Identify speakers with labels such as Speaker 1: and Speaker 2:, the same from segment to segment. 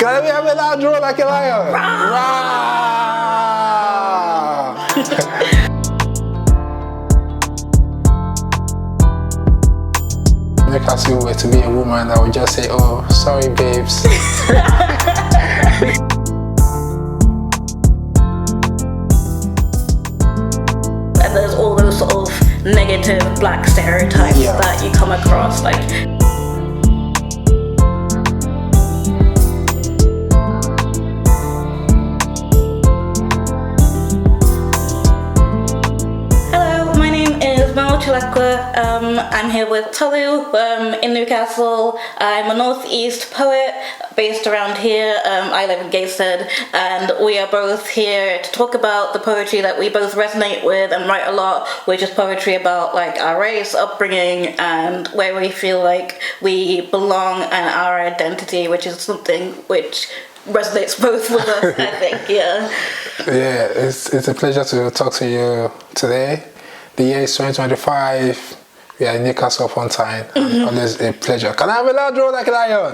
Speaker 1: Can we have a loud roar like a lion? Newcastle were to be a woman, I would just say, oh, sorry, babes.
Speaker 2: And there's all those sort of negative black stereotypes that you come across, like. Hello, my name is Mwelwa Chilekwa. I'm here with Tolu in Newcastle. I'm a northeast poet based around here. I live in Gateshead, and we are both here to talk about the poetry that we both resonate with and write a lot, which is poetry about like our race, upbringing, and where we feel like we belong and our identity, which is something which resonates both with us, I think. Yeah,
Speaker 1: it's a pleasure to talk to you today. The year is 2025. We are in Newcastle upon Tyne. Always a pleasure. Can I have a loud roar like a lion?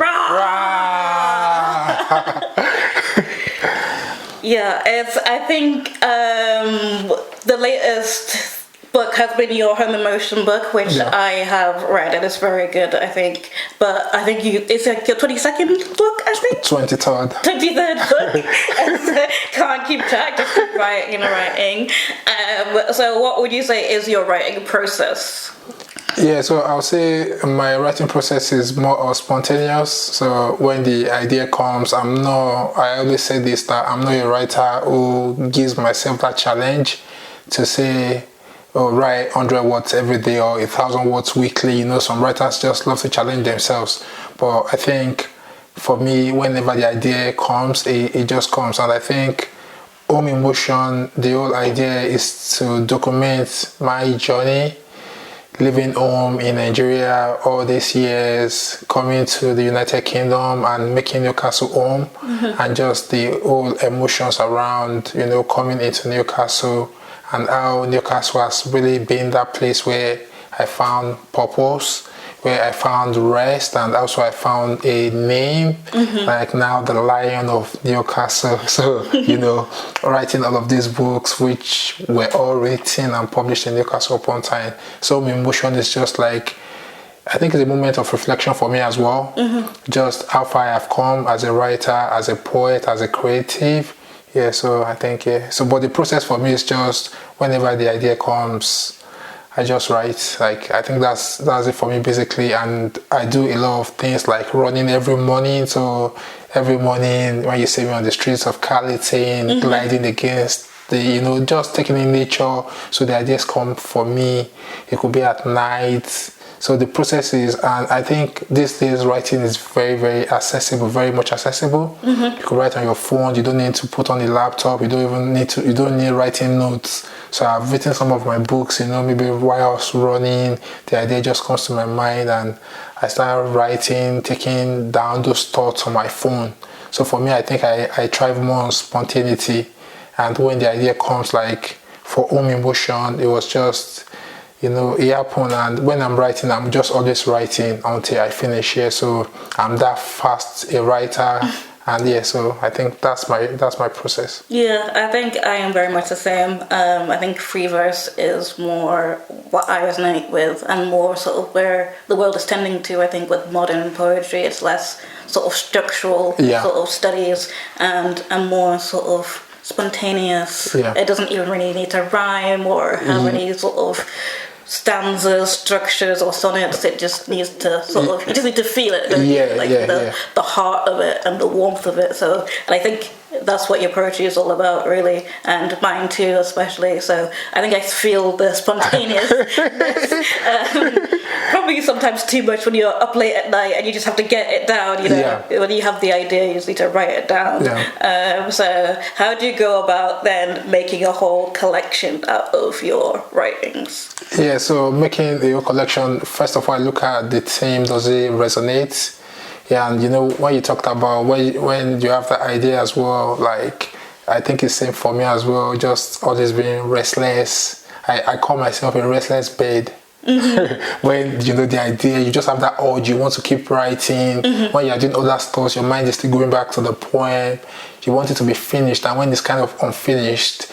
Speaker 2: Yeah, I think the latest book has been your home emotion book, which I have read, and it's very good, I think. But I think it's like your 22nd book, I think?
Speaker 1: 23rd.
Speaker 2: 23rd book. Can't keep track, just keep writing. So what would you say is your writing process?
Speaker 1: Yeah, so I'll say my writing process is more spontaneous. So when the idea comes, I always say this, that I'm not a writer who gives myself that challenge to say, oh, write 100 words every day or 1,000 words weekly. You know, some writers just love to challenge themselves. But I think for me, whenever the idea comes, it just comes. And I think home emotion, the whole idea is to document my journey living home in Nigeria all these years, coming to the United Kingdom and making Newcastle home, and just the whole emotions around, you know, coming into Newcastle, and how Newcastle has really been that place where I found purpose, where I found rest, and also I found a name, like now the Lion of Newcastle. So, you know, writing all of these books, which were all written and published in Newcastle upon Tyne. So my emotion is just like, I think it's a moment of reflection for me as well. Just how far I have come as a writer, as a poet, as a creative. Yeah, so I think, So, but the process for me is just whenever the idea comes, I just write. Like, I think that's it for me basically. And I do a lot of things like running every morning. So every morning when you see me on the streets of Carleton, gliding against the, you know, just taking in nature. So the ideas come for me. It could be at night. So the process is, and I think these days writing is very, very accessible, very much accessible. You can write on your phone. You don't need to put on a laptop. You don't need writing notes. So I've written some of my books, you know, maybe while I was running, the idea just comes to my mind and I start writing, taking down those thoughts on my phone. So for me, I think I thrive more on spontaneity. And when the idea comes, like for home emotion, it was just, you know, it happened. And when I'm writing, I'm just always writing until I finish here. So I'm that fast a writer. And so I think that's my process.
Speaker 2: Yeah, I think I am very much the same. I think free verse is more what I resonate with, and more sort of where the world is tending to. I think with modern poetry, it's less sort of structural sort of studies and more sort of spontaneous. It doesn't even really need to rhyme or have any sort of stanzas, structures, or sonnets. It just needs to sort of, you just need to feel it, don't you? Like the heart of it and the warmth of it. So, and I think that's what your poetry is all about, really, and mine too, especially. So I think I feel the spontaneous, probably sometimes too much when you're up late at night and you just have to get it down. You know, when you have the idea, you just need to write it down. So how do you go about then making a whole collection out of your writings?
Speaker 1: So making the whole collection, first of all, I look at the theme. Does it resonate? And you know, when you talked about when you have the idea as well, like I think it's same for me as well, just always being restless. I call myself a restless bird. When you know the idea, you just have that urge, you want to keep writing. When you're doing other stuff, your mind is still going back to the poem. You want it to be finished, and when it's kind of unfinished,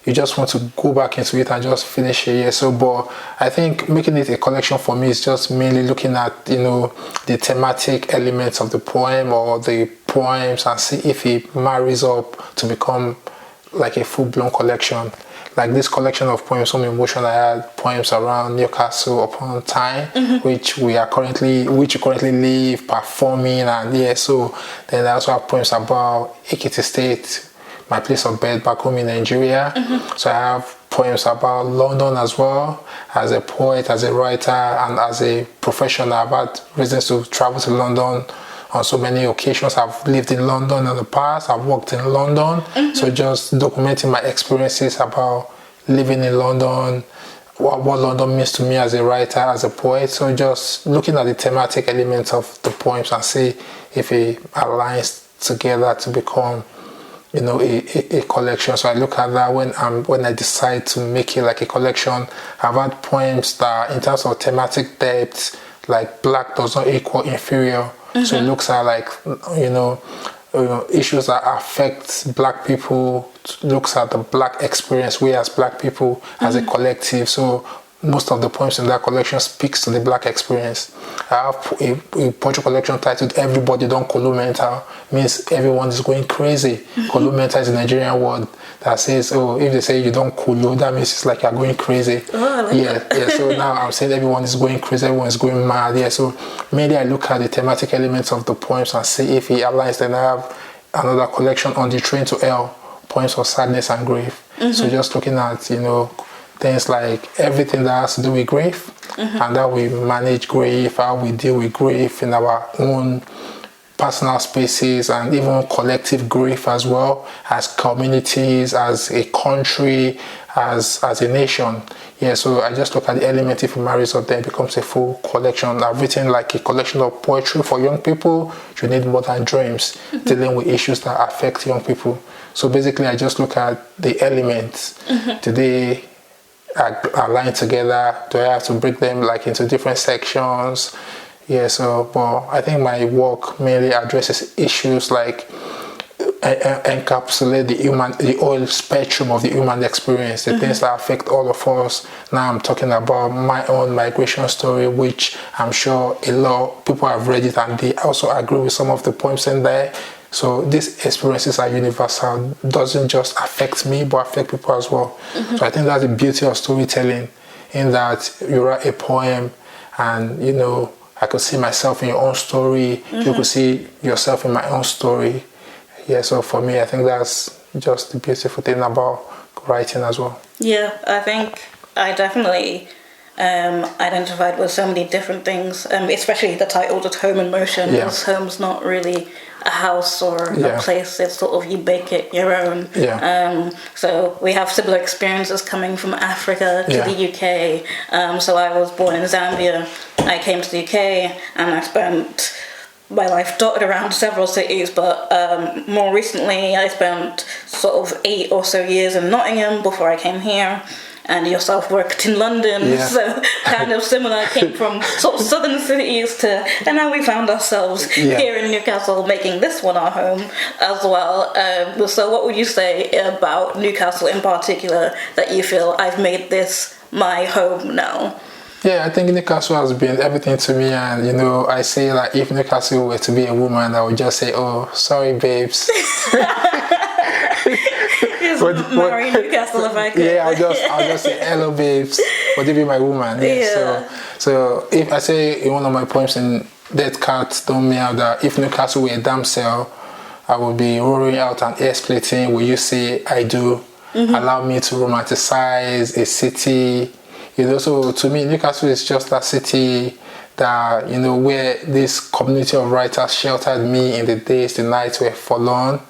Speaker 1: you just want to go back into it and just finish it. Yeah. So, but I think making it a collection for me is just mainly looking at, you know, the thematic elements of the poem or the poems and see if it marries up to become like a full-blown collection. Like this collection of poems, Some Emotion, I had poems around Newcastle upon Tyne, which you currently live performing, and yeah, so then I also have poems about Ekiti State, my place of birth back home in Nigeria. So I have poems about London as well. As a poet, as a writer, and as a professional, I've had reasons to travel to London on so many occasions. I've lived in London in the past, I've worked in London. So just documenting my experiences about living in London, what London means to me as a writer, as a poet. So just looking at the thematic elements of the poems and see if it aligns together to become, you know, a collection. So I look at that when I decide to make it like a collection. I've had poems that in terms of thematic depth, like black does not equal inferior. So it looks at like, you know, issues that affect black people, looks at the black experience, we as black people as a collective. So most of the poems in that collection speaks to the black experience. I have a poetry collection titled Everybody Don't Kolo Mental, means everyone is going crazy. Kolo mental is a Nigerian word that says, oh, if they say you don't kolo, that means it's like you're going crazy. Yeah. So now I'm saying everyone is going crazy, everyone is going mad. Yeah, so mainly I look at the thematic elements of the poems and see if it aligns. Then I have another collection on the Train to Hell, poems of sadness and grief. So just looking at, you know, things like everything that has to do with grief, and how we manage grief, how we deal with grief in our own personal spaces, and even collective grief as well, as communities, as a country, as a nation. Yeah, so I just look at the element. If it marries up, then it becomes a full collection. I've written like a collection of poetry for young people. You need more than dreams, dealing with issues that affect young people. So basically, I just look at the elements. Do they align together? Do I have to break them like into different sections? Yeah, so, but I think my work mainly addresses issues like encapsulate the whole spectrum of the human experience, the things that affect all of us. Now I'm talking about my own migration story, which I'm sure a lot of people have read it and they also agree with some of the poems in there. So these experiences are universal, doesn't just affect me but affect people as well. So I think that's the beauty of storytelling, in that you write a poem and, you know, I could see myself in your own story, you could see yourself in my own story. Yeah, so for me, I think that's just the beautiful thing about writing as well.
Speaker 2: Yeah, I think I definitely identified with so many different things, especially the title, just Home in Motion, because home's not really a house or a place, it's sort of you make it your own. So we have similar experiences coming from Africa to the UK. So I was born in Zambia, I came to the UK and I spent my life dotted around several cities, but more recently I spent sort of 8 or so years in Nottingham before I came here. And yourself worked in London, so kind of similar, came from sort of southern cities and now we found ourselves here in Newcastle, making this one our home as well. So what would you say about Newcastle in particular, that you feel I've made this my home now?
Speaker 1: Yeah, I think Newcastle has been everything to me, and you know, I say like if Newcastle were to be a woman, I would just say, oh, sorry babes.
Speaker 2: Marry Newcastle if I could.
Speaker 1: Yeah, I'll just say hello babes. Would you be my woman? Yeah. So if I say in one of my poems in Dead Cat Don't Meow that if Newcastle were a damsel, I would be roaring out and air splitting. Will you say I do? Allow me to romanticize a city. You know, so to me, Newcastle is just that city that, you know, where this community of writers sheltered me in the days, the nights were forlorn.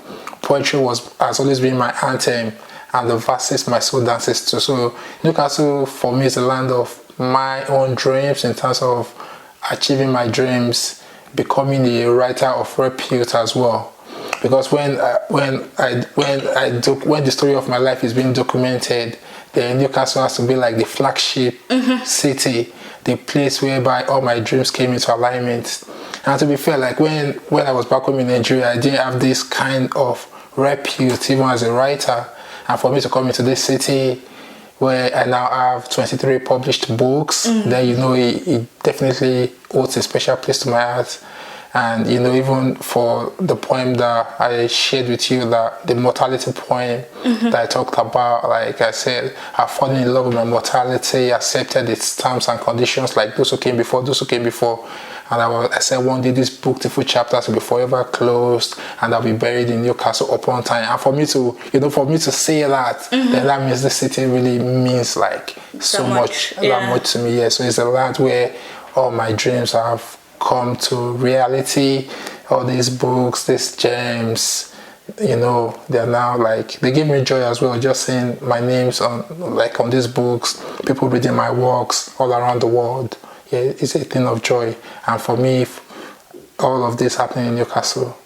Speaker 1: Poetry has always been my anthem, and the verses my soul dances to. So Newcastle for me is the land of my own dreams, in terms of achieving my dreams, becoming a writer of repute as well. Because when the story of my life is being documented, then Newcastle has to be like the flagship city. the place whereby all my dreams came into alignment. And to be fair, like when I was back home in Nigeria, I didn't have this kind of repute even as a writer. And for me to come into this city where I now have 23 published books, then it definitely holds a special place to my heart. And even for the poem that I shared with you, that the mortality poem that I talked about, like I said, I've fallen in love with my mortality, accepted its terms and conditions, like those who came before. And I said one day these beautiful chapters will be forever closed, and I'll be buried in Newcastle upon Tyne. And for me to say that, then that means the city really means like so much to me. Yeah. So it's a land where all my dreams have come to reality. All these books, these gems, they're now like, they give me joy as well, just seeing my names on these books, people reading my works all around the world. Yeah, it's a thing of joy. And for me, all of this happening in Newcastle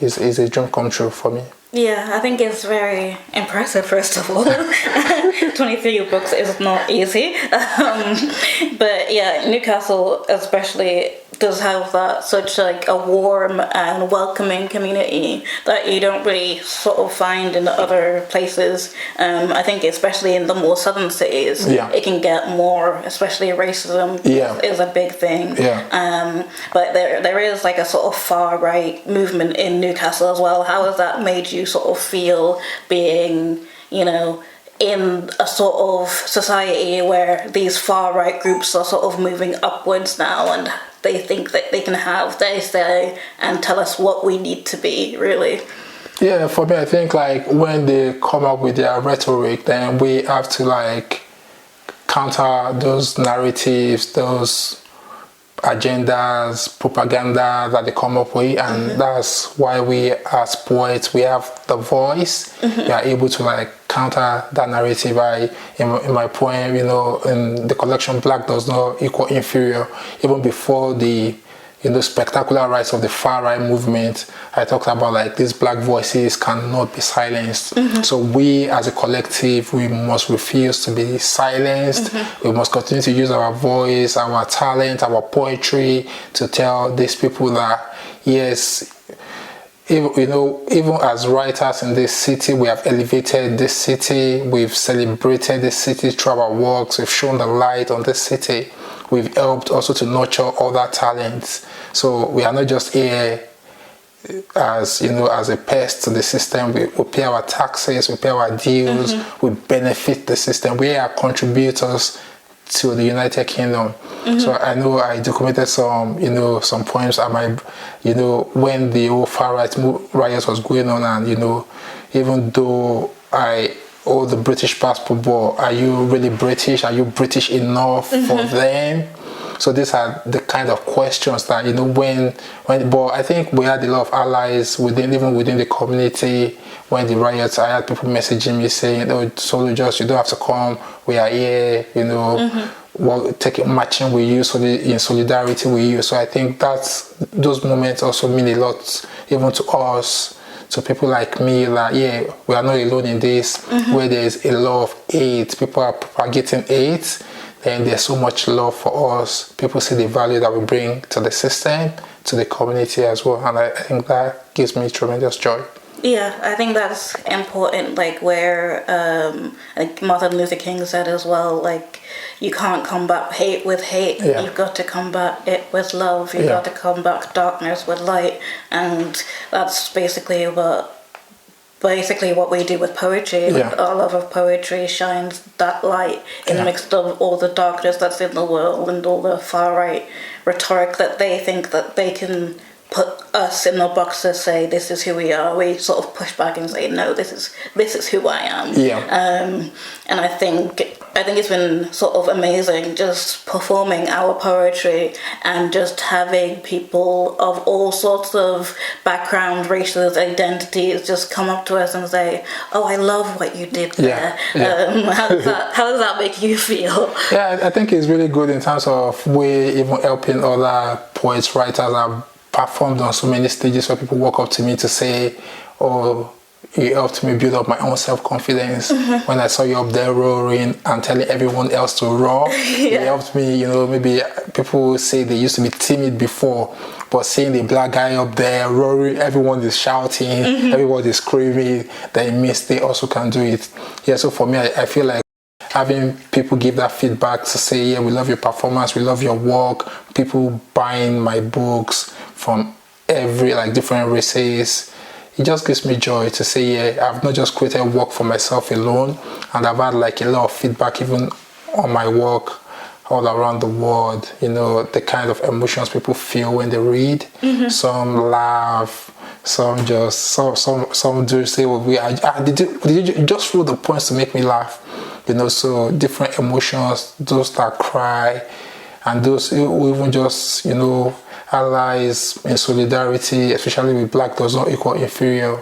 Speaker 1: is a dream come true for me.
Speaker 2: Yeah, I think it's very impressive, first of all. 23 books is not easy. But yeah, Newcastle especially does have that such like a warm and welcoming community that you don't really sort of find in other places. I think especially in the more southern cities, it can get more, especially racism is a big thing. But there is like a sort of far right movement in Newcastle as well. How has that made you sort of feel being, in a sort of society where these far right groups are sort of moving upwards now, and they think that they can have their say and tell us what we need to be, really?
Speaker 1: Yeah, for me, I think like when they come up with their rhetoric, then we have to like counter those narratives, those agendas, propaganda that they come up with, and that's why we as poets, we have the voice. We are able to like counter that narrative. In my poem, in the collection Black Does Not Equal Inferior, even before the spectacular rise of the far right movement, I talked about like these black voices cannot be silenced. So we as a collective, we must refuse to be silenced. We must continue to use our voice, our talent, our poetry to tell these people that yes, even as writers in this city, we have elevated this city, we've celebrated this city through our works, we've shown the light on this city. We've helped also to nurture other talents. So we are not just here as a pest to the system. We pay our taxes, we pay our dues, we benefit the system. We are contributors to the United Kingdom. So I know I documented some poems at my, when the whole far right riots was going on, and even though I hold the British passport, but are you really British? Are you British enough for them? So these are the kind of questions that but I think we had a lot of allies within the community. When the riots, I had people messaging me saying, "Oh, Tolu, just you don't have to come. We are here. Matching with you, in solidarity with you." So I think those moments also mean a lot, even to us, to people like me. That we are not alone in this. Where there is a lot of hate, people are propagating hate. Then there's so much love for us. People see the value that we bring to the system, to the community as well, and I think that gives me tremendous joy.
Speaker 2: Yeah, I think that's important, like where like Martin Luther King said as well, like you can't combat hate with hate. You've got to combat it with love. You've got to combat darkness with light. And that's basically what we do with poetry. Our love of poetry shines that light in the midst of all the darkness that's in the world and all the far right rhetoric that they think that they can put us in the box to say this is who we are. We sort of push back and say no, this is who I am. And I think it's been sort of amazing just performing our poetry and just having people of all sorts of background, races, identities just come up to us and say, "Oh, I love what you did there." How does that make you feel?
Speaker 1: I think it's really good in terms of we even helping other poets, writers. I've performed on so many stages where people walk up to me to say, "Oh, it helped me build up my own self-confidence. When I saw you up there roaring and telling everyone else to roar, it helped me, you know, maybe people say they used to be timid before, but seeing the black guy up there roaring, everyone is shouting, everyone is screaming, that it means they also can do it. Yeah, so for me, I feel like having people give that feedback to say, yeah, we love your performance, we love your work, people buying my books from every, like, different races, it just gives me joy to say, yeah, I've not just created work for myself alone, and I've had like a lot of feedback even on my work all around the world, you know, the kind of emotions people feel when they read. Some laugh, some just, some do say, well, did you just wrote the points to make me laugh, you know, so different emotions, those that cry, and those who even just, you know, allies in solidarity, especially with Black does not equal inferior,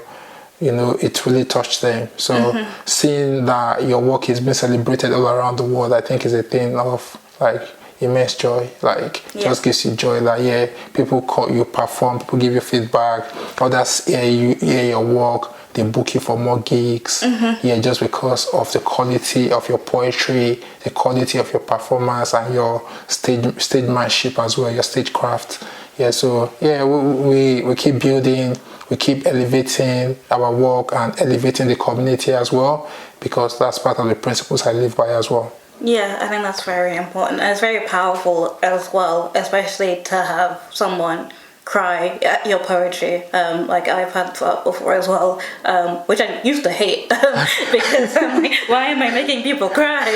Speaker 1: you know, it really touched them. So seeing that your work is being celebrated all around the world, I think is a thing of like immense joy. Like just gives you joy that, yeah, people call you, perform, people give you feedback, others hear your work, they book you for more gigs, yeah, just because of the quality of your poetry, the quality of your performance, and your stagemanship as well, your stagecraft. Yeah, so yeah, we keep building, we keep elevating our work and elevating the community as well, because that's part of the principles I live by as well.
Speaker 2: Yeah, I think that's very important, and it's very powerful as well, especially to have someone cry at your poetry. Like I've had that before as well, which I used to hate because I'm like, why am I making people cry?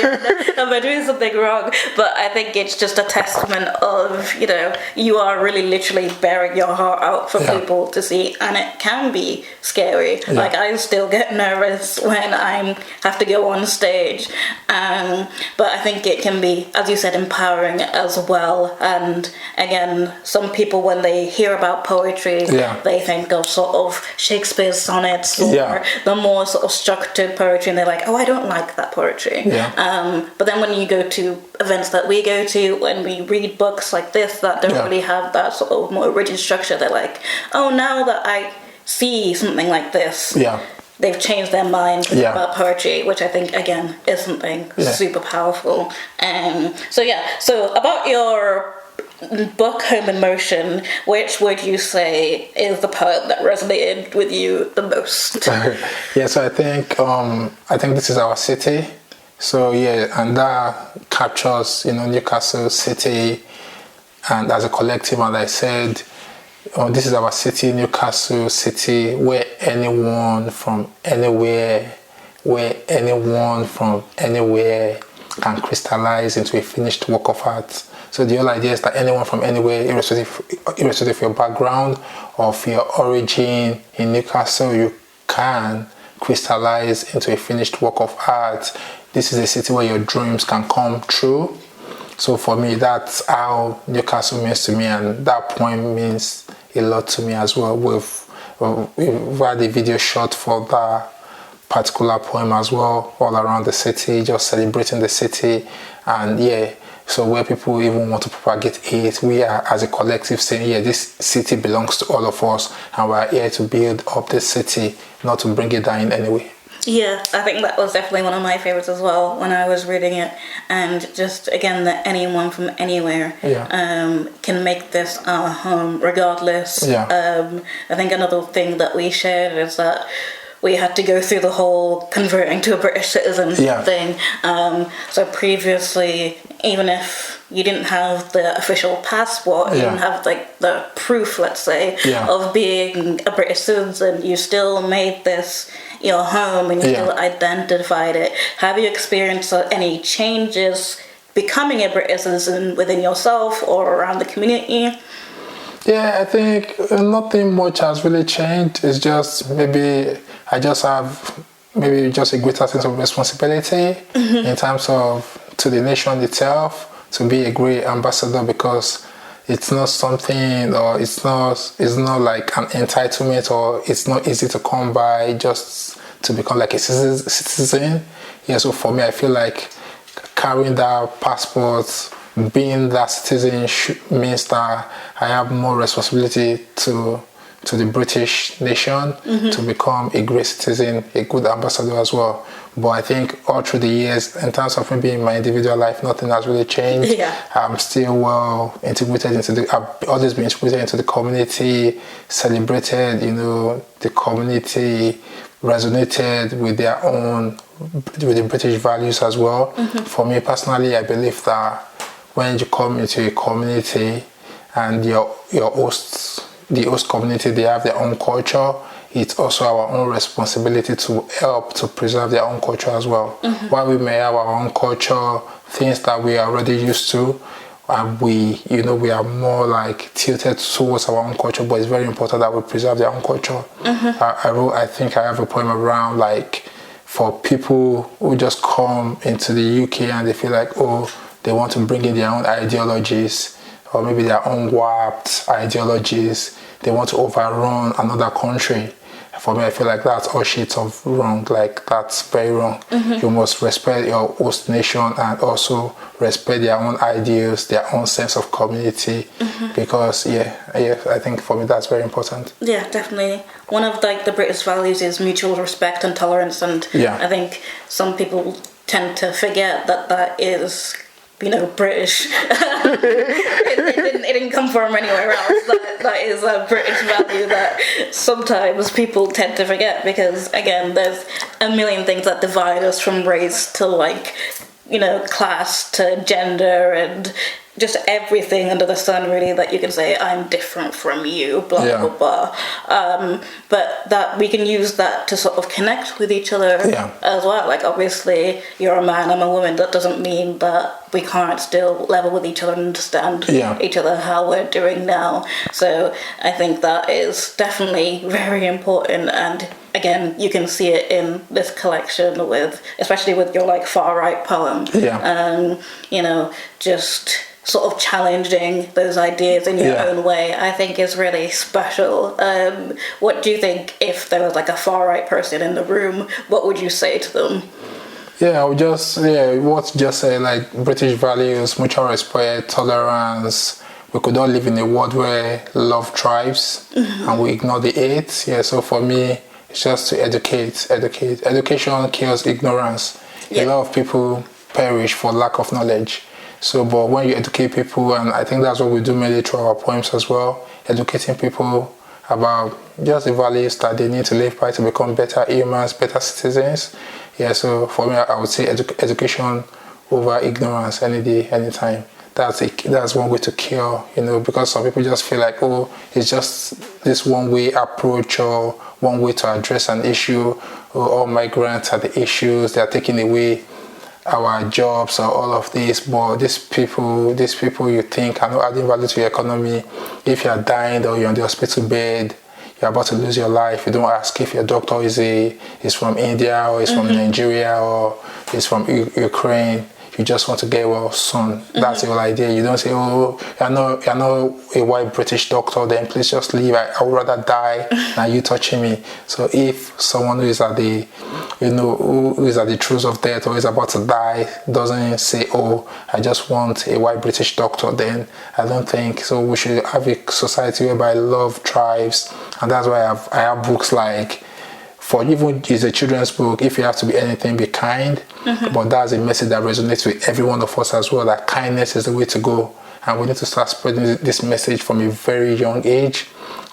Speaker 2: Am I doing something wrong? But I think it's just a testament of, you know, you are really literally bearing your heart out for people to see, and it can be scary. Like I still get nervous when I have to go on stage, but I think it can be, as you said, empowering as well. And again, some people, when they hear about poetry, they think of sort of Shakespeare's sonnets or the more sort of structured poetry, and they're like, oh, I don't like that poetry. But then when you go to events that we go to, when we read books like this that don't really have that sort of more rigid structure, they're like, oh, now that I see something like this, they've changed their mind about poetry, which I think, again, is something super powerful. So about your book Home in Motion, which would you say is the poet that resonated with you the most?
Speaker 1: So I think this is our city. So and that captures, you know, Newcastle city, and as a collective, and I said, this is our city, Newcastle city, where anyone from anywhere can crystallize into a finished work of art. So the whole idea is that anyone from anywhere, irrespective of your background, of your origin in Newcastle, you can crystallize into a finished work of art. This is a city where your dreams can come true. So for me, that's how Newcastle means to me, and that poem means a lot to me as well. We've had a video shot for that particular poem as well, all around the city, just celebrating the city. And so where people even want to propagate it, we are as a collective saying, this city belongs to all of us, and we're here to build up this city, not to bring it down in any way.
Speaker 2: Yeah, I think that was definitely one of my favorites as well when I was reading it. And just, again, that anyone from anywhere can make this our home regardless. I think another thing that we shared is that we had to go through the whole converting to a British citizen thing. So previously, even if you didn't have the official passport, you didn't have like the proof, let's say, of being a British citizen, you still made this your home and you still identified it. Have you experienced any changes becoming a British citizen within yourself or around the community?
Speaker 1: Yeah, I think nothing much has really changed. It's just maybe I just have maybe just a greater sense of responsibility in terms of to the nation itself, to be a great ambassador, because it's not something, or it's not like an entitlement, or it's not easy to come by just to become like a citizen. So for me, I feel like carrying that passport, being that citizen means that I have more responsibility to to the British nation to become a great citizen, a good ambassador as well. But I think all through the years, in terms of maybe in my individual life, nothing has really changed.
Speaker 2: Yeah.
Speaker 1: I'm still well integrated I've always been integrated into the community, celebrated, the community resonated with with the British values as well. For me personally, I believe that when you come into a community and your hosts, the host community, they have their own culture, it's also our own responsibility to help to preserve their own culture as well. While we may have our own culture, things that we are already used to, and we are more like tilted towards our own culture, but it's very important that we preserve their own culture. I think I have a poem around like for people who just come into the UK and they feel like, they want to bring in their own ideologies or maybe their own warped ideologies. They want to overrun another country. For me, I feel like that's all shades of wrong. Like, that's very wrong. You must respect your host nation and also respect their own ideals, their own sense of community. Because, I think for me that's very important.
Speaker 2: Yeah, definitely. One of the British values is mutual respect and tolerance, and I think some people tend to forget that is, British. it didn't come from anywhere else. That is a British value that sometimes people tend to forget, because again, there's a million things that divide us, from race to class to gender and just everything under the sun, really, that you can say, I'm different from you, blah, blah, blah. But that we can use that to sort of connect with each other as well. Like, obviously, you're a man, I'm a woman. That doesn't mean that we can't still level with each other and understand each other how we're doing now. So I think that is definitely very important. And again, you can see it in this collection especially with your far right poem. Just sort of challenging those ideas in your own way, I think is really special. What do you think, if there was a far right person in the room, what would you say to them?
Speaker 1: I would just say British values, mutual respect, tolerance. We could all live in a world where love thrives and we ignore the hate. So for me, it's just to educate. Education kills ignorance. A lot of people perish for lack of knowledge. But when you educate people, and I think that's what we do mainly through our poems as well, educating people about just the values that they need to live by to become better humans, better citizens. So for me, I would say education over ignorance any day, anytime. That's one way to cure, because some people just feel like, it's just this one way approach or one way to address an issue. All migrants are the issues, they are taking away our jobs or all of this. But these people you think are not adding value to your economy. If you're dying or you're on the hospital bed, you're about to lose your life, you don't ask if your doctor is from India or is from Nigeria or is from Ukraine. You just want to get well soon. That's the whole idea. You don't say, you're not a white British doctor, then please just leave. I would rather die than you touching me. So if someone who is at the throes of death or is about to die doesn't say, I just want a white British doctor, then I don't think so. We should have a society whereby love thrives. And that's why I have books like, for even it's a children's book, if you have to be anything, be kind. But that's a message that resonates with every one of us as well, that kindness is the way to go. And we need to start spreading this message from a very young age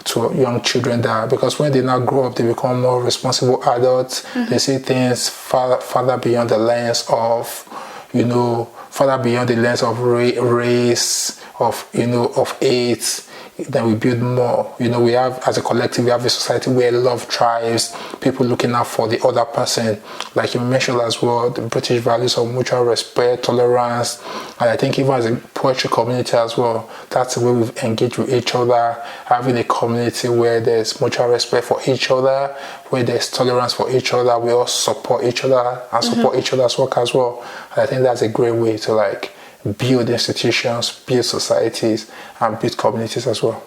Speaker 1: to young children, because when they now grow up, they become more responsible adults. They see things further beyond the lens of, further beyond the lens of race, of AIDS. Then we build more. We have, as a collective, we have a society where love thrives, people looking out for the other person. Like you mentioned as well, the British values of mutual respect, tolerance, and I think even as a poetry community as well, that's the way we've engaged with each other, having a community where there's mutual respect for each other, where there's tolerance for each other, we all support each other and support each other's work as well. And I think that's a great way to build institutions, build societies, and build communities as well.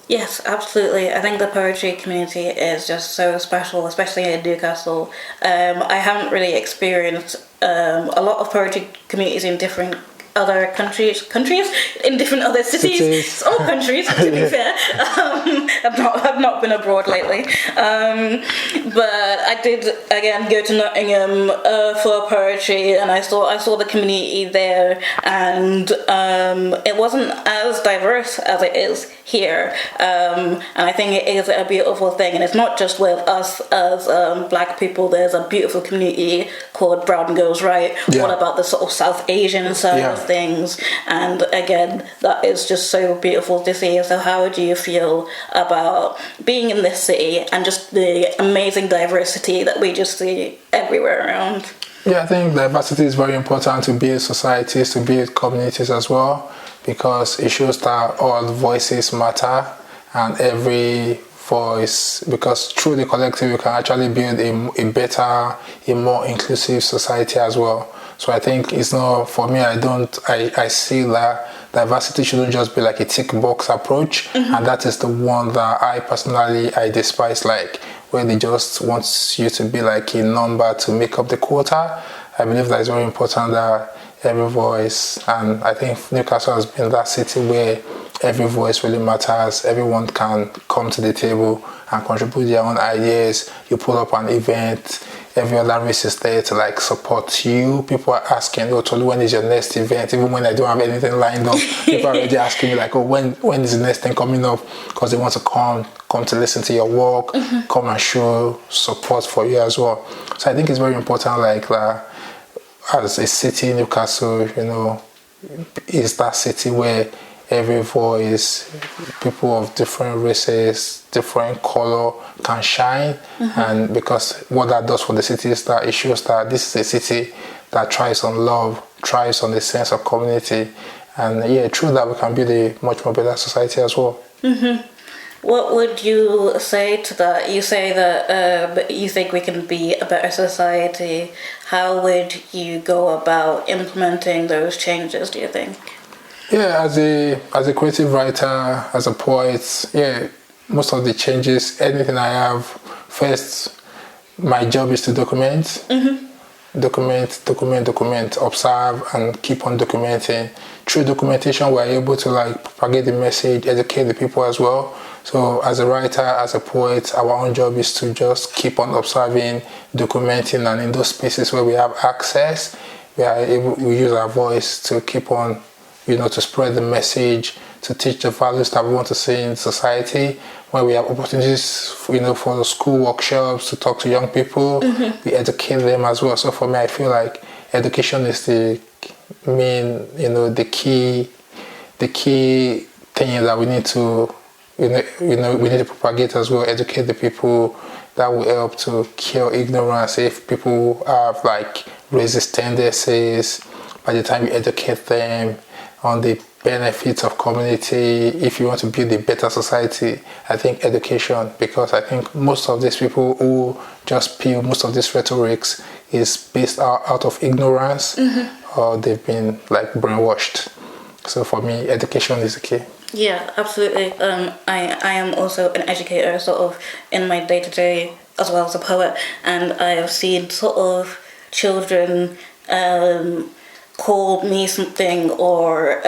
Speaker 2: Yes, absolutely. I think the poetry community is just so special, especially in Newcastle. I haven't really experienced a lot of poetry communities in different other countries in different other cities. It's all countries, to be fair. I've not been abroad lately, but I did again go to Nottingham for poetry, and I saw the community there, and it wasn't as diverse as it is here, and I think it is a beautiful thing. And it's not just with us as black people. There's a beautiful community called Brown Girls Right. What about the sort of South Asian side of things? And again, that is just so beautiful to see. So how do you feel about being in this city and just the amazing diversity that we just see everywhere around?
Speaker 1: Yeah, I think diversity is very important to build societies, to build communities as well, because it shows that all voices matter and every voice, because through the collective you can actually build a better, a more inclusive society as well. So I think it's not, for me, I see that diversity shouldn't just be like a tick box approach, and that is the one that I personally despise, like where they just want you to be like a number to make up the quota. I believe that it's very important that every voice, and I think Newcastle has been that city where every voice really matters. Everyone can come to the table and contribute their own ideas. You put up an event, every other race is there to like support you. People are asking, oh, Tolu, when is your next event? Even when I don't have anything lined up, people are already asking me like, oh, when is the next thing coming up? Because they want to come to listen to your work, come and show support for you as well. So I think it's very important, like that as a city, Newcastle, you know, is that city where every voice, people of different races, different color can shine. And because what that does for the city is that it shows that this is a city that thrives on love, thrives on the sense of community. And yeah, through that we can build a much more better society as well.
Speaker 2: What would you say to that? You say that you think we can be a better society. How would you go about implementing those changes, do you think?
Speaker 1: Yeah, as a creative writer, as a poet, yeah, most of the changes, anything I have, first, my job is to document. Document, observe, and keep on documenting. Through documentation, we're able to like propagate the message, educate the people as well. So as a writer, as a poet, our own job is to just keep on observing, documenting, and in those spaces where we have access, we use our voice to keep on, you know, to spread the message, to teach the values that we want to see in society. When we have opportunities, you know, for the school workshops to talk to young people, we educate them as well. So for me, I feel like education is the main, you know, the key thing that we need to, we need to propagate as well, educate the people. That will help to cure ignorance. If people have like racist tendencies, by the time you educate them on the benefits of community, if you want to build a better society, I think education, because I think most of these people who just spew most of these rhetorics is based out of ignorance, or they've been like brainwashed. So for me, education is the key.
Speaker 2: Yeah, absolutely. I am also an educator, sort of in my day-to-day, as well as a poet, and I have seen sort of children call me something or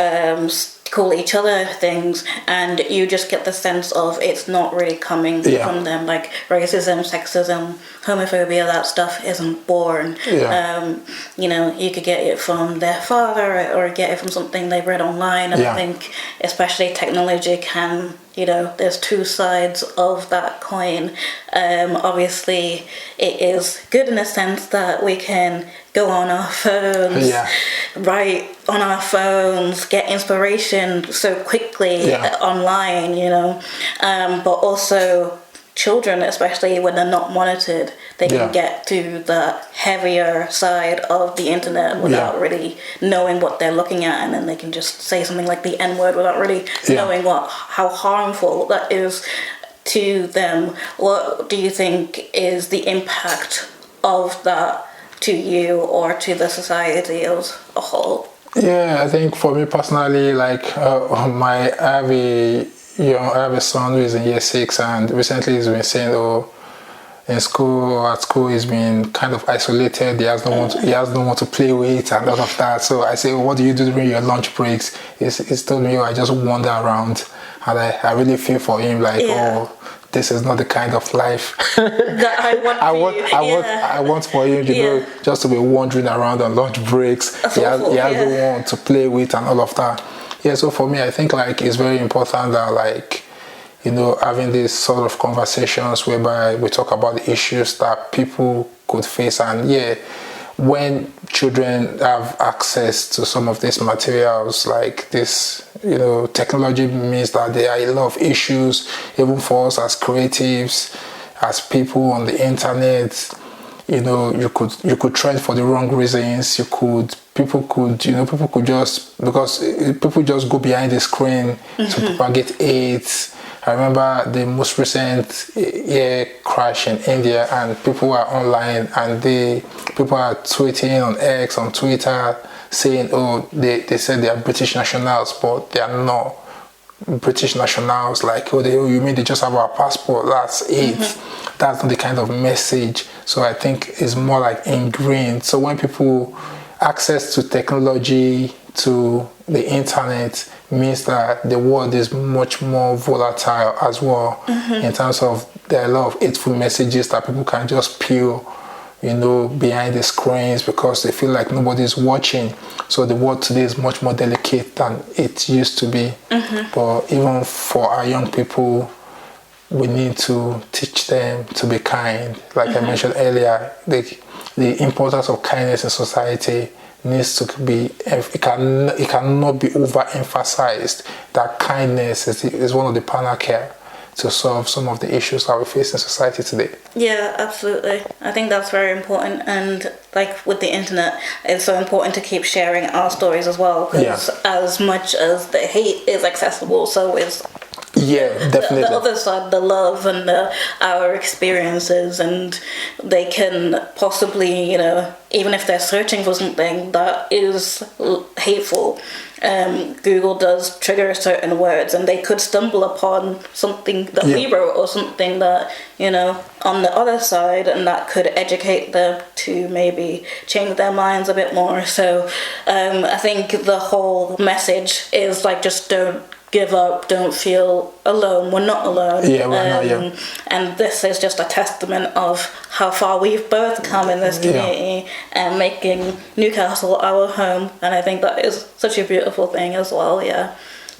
Speaker 2: call each other things, and you just get the sense of it's not really coming from them. Like racism, sexism, homophobia, that stuff isn't born. You know, you could get it from their father or get it from something they've read online. And I think especially technology can, you know, there's two sides of that coin. Obviously it is good in a sense that we can go on our phones, write on our phones, get inspiration so quickly online, you know, but also children, especially when they're not monitored, they can get to the heavier side of the internet without really knowing what they're looking at, and then they can just say something like the N-word without really knowing how harmful that is to them. What do you think is the impact of that to you or to the society as a whole?
Speaker 1: Yeah, I think for me personally, like I have a son who is in year 6, and recently he's been saying, in school or at school he's been kind of isolated. He has no one to play with and all of that. So I say, what do you do during your lunch breaks? He's told me, I just wander around, and I really feel for him, like, this is not the kind of life
Speaker 2: that
Speaker 1: I want for him, you know, just to be wandering around on lunch breaks. He has no one to play with and all of that. Yeah, so for me, I think like it's very important that, like, you know, having these sort of conversations whereby we talk about the issues that people could face. And when children have access to some of these materials, like this, you know, technology means that there are a lot of issues, even for us as creatives, as people on the internet. You know, you could trend for the wrong reasons. People could just, because people just go behind the screen to propagate hate. I remember the most recent crash in India, and people are online and people are tweeting on X, on Twitter, saying, they said they are British nationals, but they are not British nationals. Like, you mean they just have our passport? That's it. That's not the kind of message. So I think it's more like ingrained. So when people access to technology, to the internet, means that the world is much more volatile as well, in terms of there are a lot of hateful messages that people can just peel, you know, behind the screens because they feel like nobody's watching. So the world today is much more delicate than it used to be. But even for our young people, we need to teach them to be kind. Like I mentioned earlier, the importance of kindness in society needs to be, it cannot be overemphasized, that kindness is one of the panacea to solve some of the issues that we face in society today.
Speaker 2: Yeah, absolutely. I think that's very important, and like with the internet, it's so important to keep sharing our stories as well, because as much as the hate is accessible, so is
Speaker 1: definitely
Speaker 2: the other side, the love and our experiences, and they can possibly, you know, even if they're searching for something that is hateful, Google does trigger certain words, and they could stumble upon something that we wrote or something that, you know, on the other side, and that could educate them to maybe change their minds a bit more. So I think the whole message is like, just don't give up, don't feel alone. We're not alone. And this is just a testament of how far we've both come in this community and making Newcastle our home. And I think that is such a beautiful thing as well.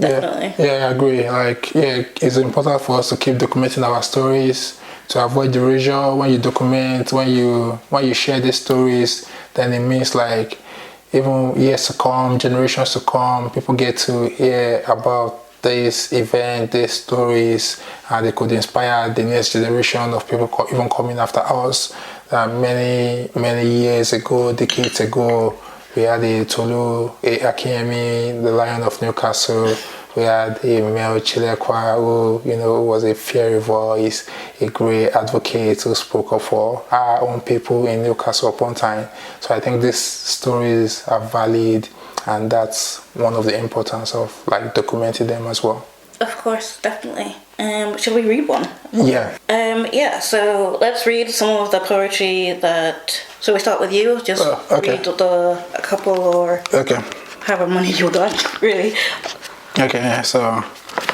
Speaker 2: Definitely.
Speaker 1: I agree. Like, it's important for us to keep documenting our stories, to avoid derision. When you document, when you share these stories, then it means like, even years to come, generations to come, people get to hear about this event, these stories, and they could inspire the next generation of people even coming after us. Many years ago, decades ago, we had the Tolu A, Akinyemi, the Lion of Newcastle. We had a Mwelwa Chilekwa, who was a fiery voice, a great advocate who spoke up for our own people in Newcastle upon Tyne. So I think these stories are valid, and that's one of the importance of like documenting them as well.
Speaker 2: Of course, definitely. Should we read one? So let's read some of the poetry that... So we start with you, just read a couple, or however many you got, really.
Speaker 1: Okay, so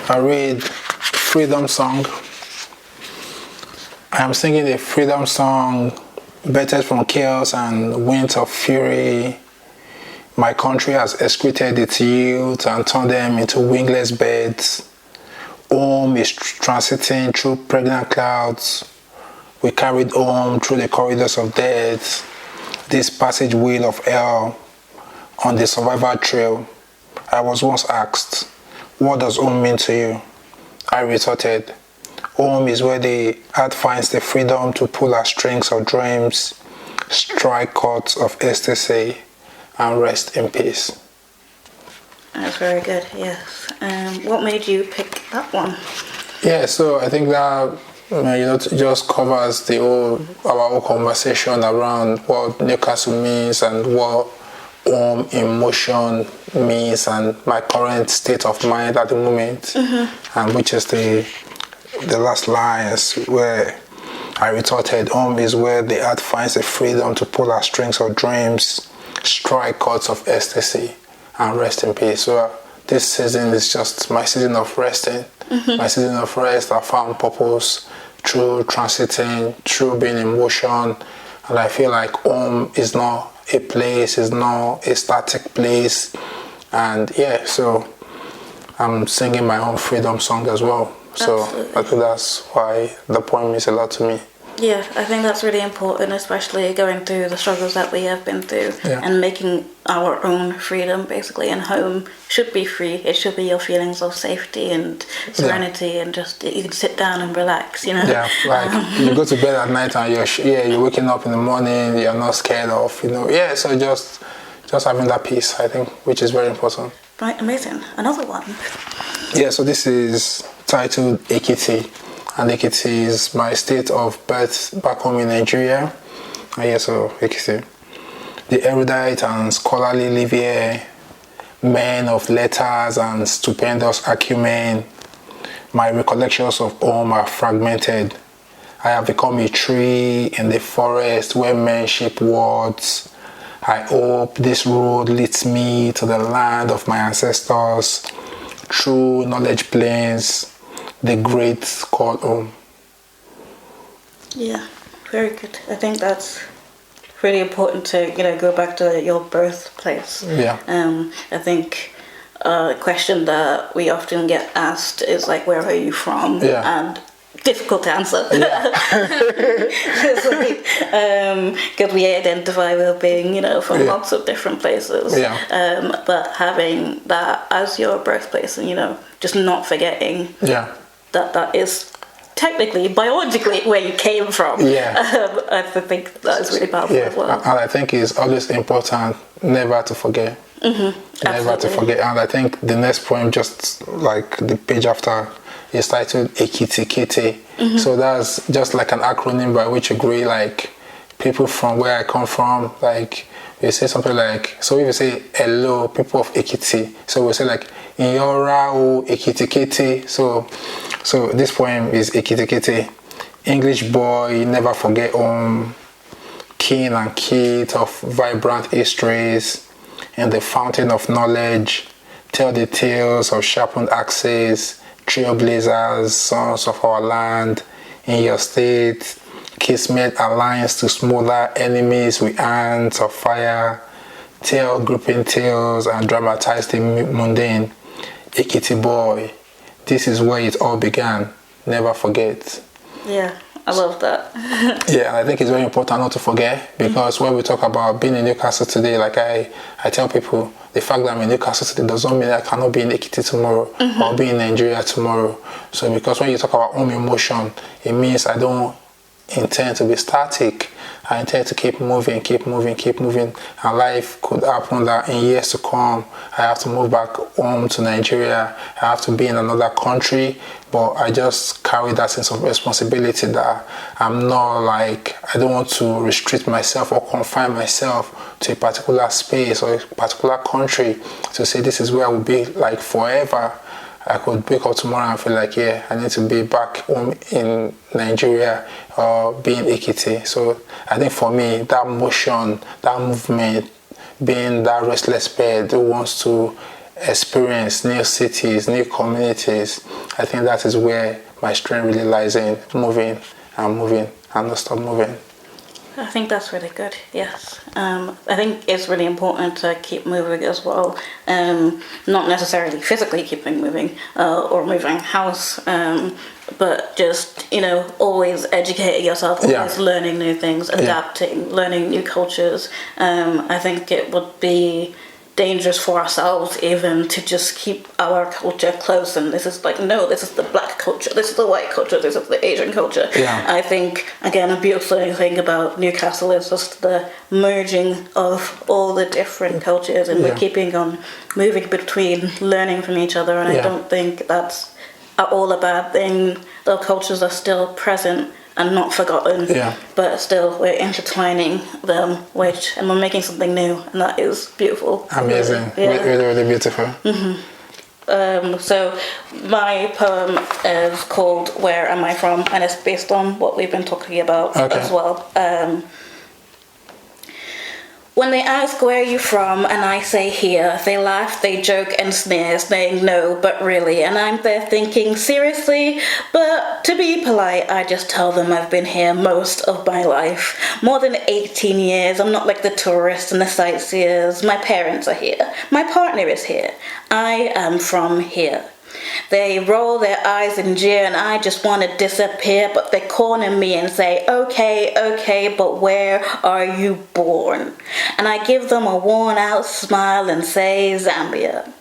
Speaker 1: I read Freedom Song. I am singing a freedom song, birthed from chaos and winds of fury. My country has excreted its youth and turned them into wingless birds. Home is transiting through pregnant clouds. We carried home through the corridors of death, this passageway of hell on the survival trail. I was once asked, what does home mean to you? I retorted, home is where the heart finds the freedom to pull at strings of dreams, strike chords of ecstasy, and rest in peace.
Speaker 2: That's very good, yes. What made you pick that one?
Speaker 1: So I think that just covers our whole conversation around what Newcastle means and what home in motion means, and my current state of mind at the moment, and which is the last lines where I retorted, home is where the heart finds the freedom to pull our strings of dreams, strike chords of ecstasy, and rest in peace. So this season is just my season of resting, my season of rest. I found purpose through transiting, through being in motion, and I feel like home is not a place, is not a static place, and yeah, so I'm singing my own freedom song as well. So
Speaker 2: Absolutely.
Speaker 1: I think that's why the poem means a lot to me.
Speaker 2: Yeah, I think that's really important, especially going through the struggles that we have been through and making our own freedom, basically. And home should be free. It should be your feelings of safety and serenity, and just you can sit down and relax, you know.
Speaker 1: Yeah, like you go to bed at night and you're waking up in the morning. You're not scared of, you know. Yeah, so just having that peace, I think, which is very important.
Speaker 2: Right, amazing. Another one.
Speaker 1: Yeah, so this is titled Ekiti. And Ekiti is my state of birth back home in Nigeria. And yeah, so Ekiti. The erudite and scholarly live here, men of letters and stupendous acumen. My recollections of home are fragmented. I have become a tree in the forest where men shape words. I hope this road leads me to the land of my ancestors, through knowledge plains, the great called home.
Speaker 2: Yeah, very good. I think that's really important to, go back to your birthplace.
Speaker 1: Yeah.
Speaker 2: I think a question that we often get asked is like, where are you from?
Speaker 1: Yeah.
Speaker 2: And difficult to answer.
Speaker 1: Yeah.
Speaker 2: It's like, because we identify with being, from lots of different places.
Speaker 1: Yeah.
Speaker 2: But having that as your birthplace and, just not forgetting that is technically, biologically, where you came from.
Speaker 1: Yeah.
Speaker 2: I think that is really powerful as well.
Speaker 1: And I think it's always important never to forget. Never to forget. And I think the next poem, just like the page after, is titled Ekiti Kete. So that's just like an acronym by which agree like people from where I come from, like we say something like, so if you say hello, people of Ekiti, so we say like Inyora o Ekiti Kete. So this poem is Ekiti Kete. English boy, never forget home, king and kid of vibrant histories, and the fountain of knowledge, tell the tales of sharpened axes, trailblazers, sons of our land, in your state, kismet alliance to smother enemies with hands of fire, tell grouping tales and dramatize the mundane. Ekiti boy, this is where it all began, never forget.
Speaker 2: Yeah, I love that.
Speaker 1: Yeah, and I think it's very important not to forget, because when we talk about being in Newcastle today, like I tell people, the fact that I'm in Newcastle today does not mean I cannot be in Ekiti tomorrow or be in Nigeria tomorrow. So because when you talk about home emotion, it means I don't intend to be static. I intend to keep moving. And life could happen that in years to come, I have to move back home to Nigeria. I have to be in another country. But I just carry that sense of responsibility that I'm not like, I don't want to restrict myself or confine myself to a particular space or a particular country to say this is where I will be like forever. I could wake up tomorrow and feel like, yeah, I need to be back home in Nigeria or be in Ekiti. So I think for me, that motion, that movement, being that restless bird who wants to experience new cities, new communities, I think that is where my strength really lies in, moving and not stop moving.
Speaker 2: I think that's really good, yes. I think it's really important to keep moving as well. Not necessarily physically keeping moving or moving house, but just, always educating yourself, always learning new things, adapting, learning new cultures. I think it would be dangerous for ourselves even to just keep our culture close, and this is like, no, this is the black culture, this is the white culture, this is the Asian culture. I think, again, a beautiful thing about Newcastle is just the merging of all the different cultures, and we're keeping on moving between, learning from each other, and I don't think that's at all a bad thing. The cultures are still present and not forgotten, but still we're intertwining them, and we're making something new, and that is beautiful.
Speaker 1: Amazing. Really, really beautiful.
Speaker 2: So my poem is called Where Am I From? And it's based on what we've been talking about as well. When they ask where are you from and I say here, they laugh, they joke and sneer, saying no, but really. And I'm there thinking, seriously? But to be polite, I just tell them I've been here most of my life. More than 18 years. I'm not like the tourists and the sightseers. My parents are here. My partner is here. I am from here. They roll their eyes and jeer and I just want to disappear, but they corner me and say, okay, but where are you born? And I give them a worn out smile and say, Zambia.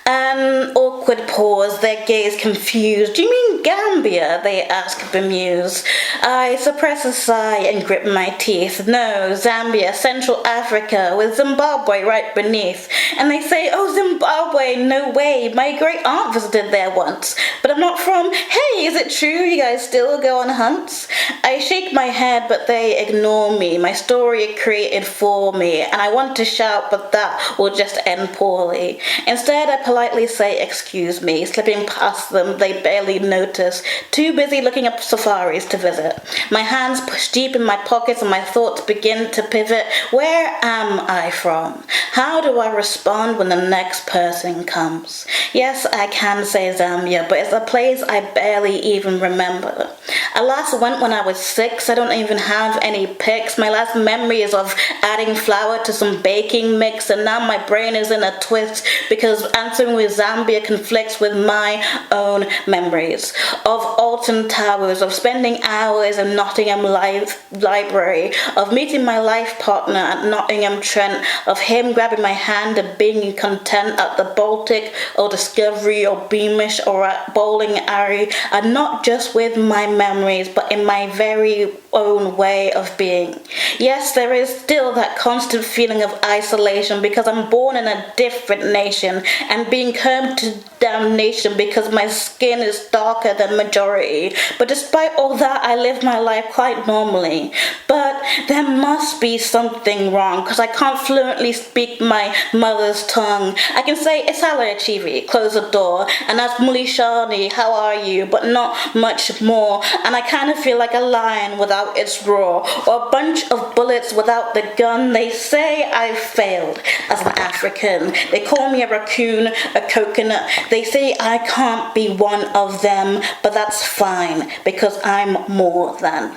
Speaker 2: An awkward pause, their gaze confused. Do you mean Gambia? They ask bemused. I suppress a sigh and grip my teeth. No, Zambia, Central Africa, with Zimbabwe right beneath. And they say, oh, Zimbabwe, no way. My great aunt visited there once. But I'm not from. Hey, is it true you guys still go on hunts? I shake my head, but they ignore me. My story created for me. And I want to shout, but that will just end poorly. Instead, I politely say, excuse me, slipping past them, they barely notice, too busy looking up safaris to visit. My hands push deep in my pockets and my thoughts begin to pivot. Where am I from? How do I respond when the next person comes? Yes, I can say Zambia, but it's a place I barely even remember. I last went when I was 6. I don't even have any pics. My last memory is of adding flour to some baking mix, and now my brain is in a twist because answering with Zambia conflicts with my own memories of Alton Towers, of spending hours in Nottingham Library, of meeting my life partner at Nottingham Trent, of him grabbing my hand and being content at the Baltic or Discovery or Beamish or at Bowling Alley, and not just with my memories but in my very own way of being. Yes, there is still that constant feeling of isolation because I'm born in a different nation and being curbed to damnation because my skin is darker than majority. But despite all that, I live my life quite normally. But there must be something wrong because I can't fluently speak my mother's tongue. I can say Isala Chivi, close the door, and ask Mulishani, how are you, but not much more. And I kind of feel like a lion without its roar, or a bunch of bullets without the gun. They say I failed as an African. They call me a raccoon, a coconut. They say I can't be one of them, but that's fine because I'm more than.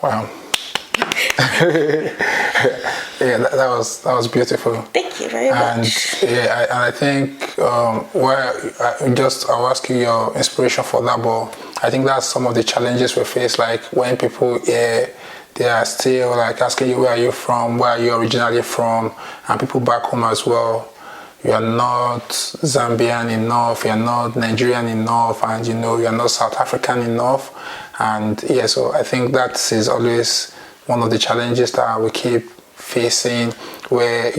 Speaker 1: Wow. Yeah, that was beautiful.
Speaker 2: Thank you very much.
Speaker 1: And I think I'll ask you your inspiration for that, but I think that's some of the challenges we face. Like when people they are still like asking you where are you from, where are you originally from, and people back home as well. You are not Zambian enough, you are not Nigerian enough, and you are not South African enough. And yeah, so I think that is always one of the challenges that we keep facing, where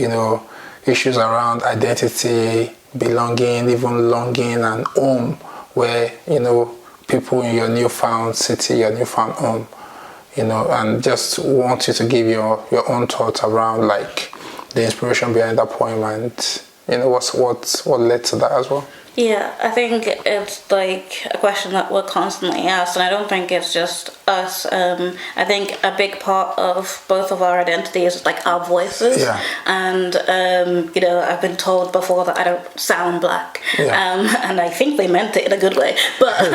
Speaker 1: issues around identity, belonging, even longing and home, where people in your newfound city, your newfound home, and just want you to give your own thoughts around like the inspiration behind that poem and what led to that as well.
Speaker 2: Yeah, I think it's like a question that we're constantly asked, and I don't think it's just us. I think a big part of both of our identities is like our voices.
Speaker 1: Yeah.
Speaker 2: And I've been told before that I don't sound black.
Speaker 1: Yeah.
Speaker 2: And I think they meant it in a good way, but I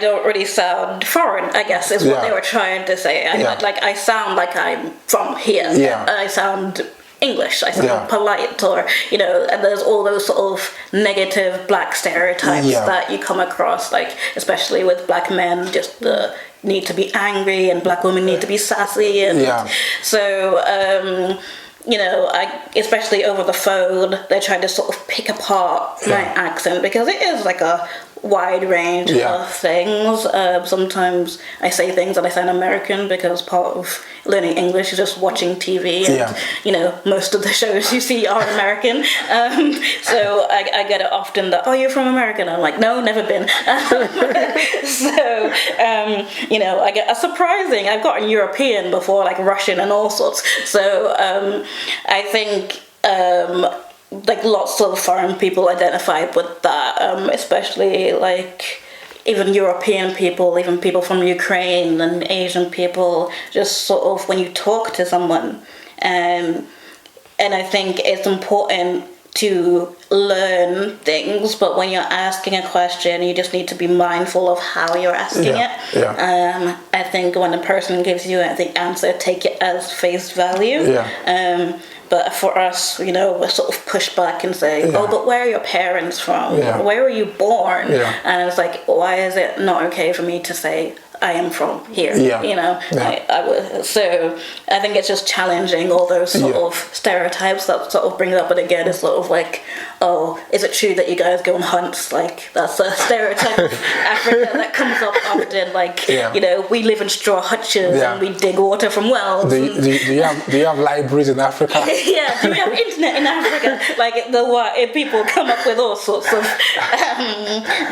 Speaker 2: don't really sound foreign, I guess is what they were trying to say. I sound like I'm from here.
Speaker 1: Yeah.
Speaker 2: I sound English, I sound polite, or and there's all those sort of negative black stereotypes that you come across, like especially with black men, just the need to be angry, and black women need to be sassy, and so especially over the phone, they're trying to sort of pick apart my accent because it is like a wide range of things. Sometimes I say things and I sound American because part of learning English is just watching TV, and most of the shows you see are American. So I get it often that, you're from America, and I'm like, no, never been. So I get a surprising. I've gotten European before, like Russian and all sorts. So I think like lots of foreign people identified with that, especially like even European people, even people from Ukraine and Asian people, just sort of when you talk to someone. And I think it's important to learn things, but when you're asking a question, you just need to be mindful of how you're asking it.
Speaker 1: Yeah.
Speaker 2: I think when a person gives you the answer, take it as face value.
Speaker 1: Yeah.
Speaker 2: But for us, you know, we sort of push back and say, oh, but where are your parents from?
Speaker 1: Yeah.
Speaker 2: Where were you born?
Speaker 1: Yeah.
Speaker 2: And it's like, why is it not okay for me to say, I am from here?
Speaker 1: Yeah.
Speaker 2: You know?
Speaker 1: Yeah.
Speaker 2: So I think it's just challenging all those sort of stereotypes that sort of bring it up. But again, it's sort of like, oh, is it true that you guys go on hunts? Like, that's a stereotype of Africa that comes up often. Like, you know, we live in straw hutches and we dig water from wells.
Speaker 1: Do you have libraries in Africa?
Speaker 2: Yeah, do we have internet in Africa? Like, people come up with all sorts of...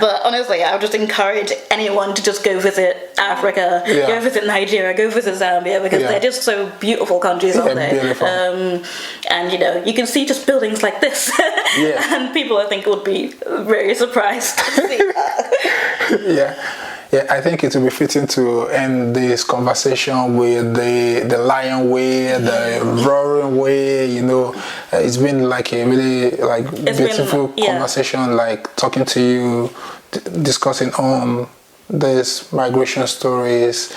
Speaker 2: but honestly, I would just encourage anyone to just go visit Africa, go visit Nigeria, go visit Zambia, because they're just so beautiful countries out there.
Speaker 1: Beautiful.
Speaker 2: And, you know, you can see just buildings like this. And people, I think, would be very surprised to see that.
Speaker 1: Yeah, I think it would be fitting to end this conversation with the lion way, the roaring way. You know, it's been like a really beautiful conversation, like talking to you, discussing these migration stories.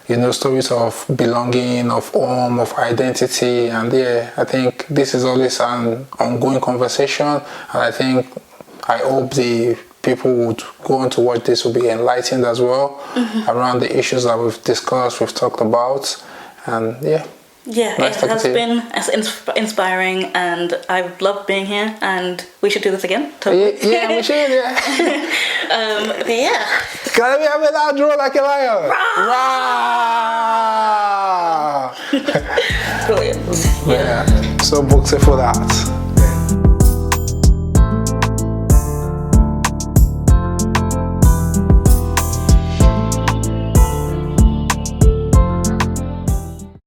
Speaker 1: You know, stories of belonging, of home, of identity, and I think this is always an ongoing conversation, and I hope the people would go on to watch this will be enlightened as well around the issues that we've discussed, we've talked about, and nice
Speaker 2: it has been inspiring, and I've loved being here, and we should do this again. Totally.
Speaker 1: Yeah, we should. Can we have a loud roar like a lion? Rah!
Speaker 2: Brilliant.
Speaker 1: So booked for that.